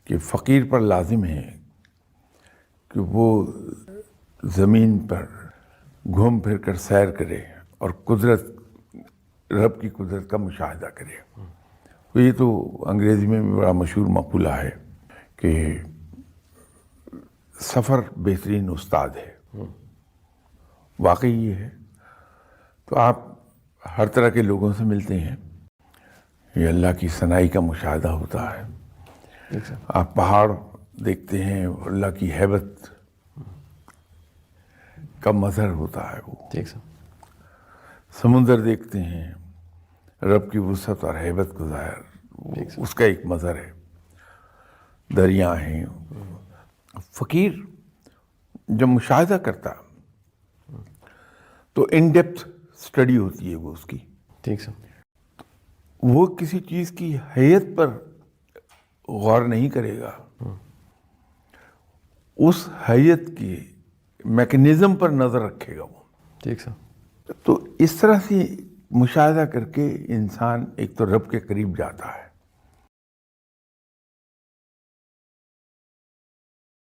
کہ فقیر پر لازم ہے کہ وہ زمین پر گھوم پھر کر سیر کرے اور رب کی قدرت کا مشاہدہ کرے. تو یہ تو انگریزی میں بھی بڑا مشہور مقولہ ہے کہ سفر بہترین استاد ہے. واقعی یہ ہے. تو آپ ہر طرح کے لوگوں سے ملتے ہیں، یہ اللہ کی ثنائی کا مشاہدہ ہوتا ہے. آپ پہاڑ دیکھتے ہیں، اللہ کی ہیبت کا مظہر ہوتا ہے. وہ سمندر دیکھتے ہیں، رب کی وسعت اور ہیبت کو ظاہر، اس کا ایک مظہر ہے. دریا ہیں. فقیر جب مشاہدہ کرتا تو ان ڈیپتھ اسٹڈی ہوتی ہے وہ اس کی. وہ کسی چیز کی حیت پر غور نہیں کرے گا، اس حیت کی میکینزم پر نظر رکھے گا وہ. تو اس طرح سے مشاہدہ کر کے انسان ایک تو رب کے قریب جاتا ہے،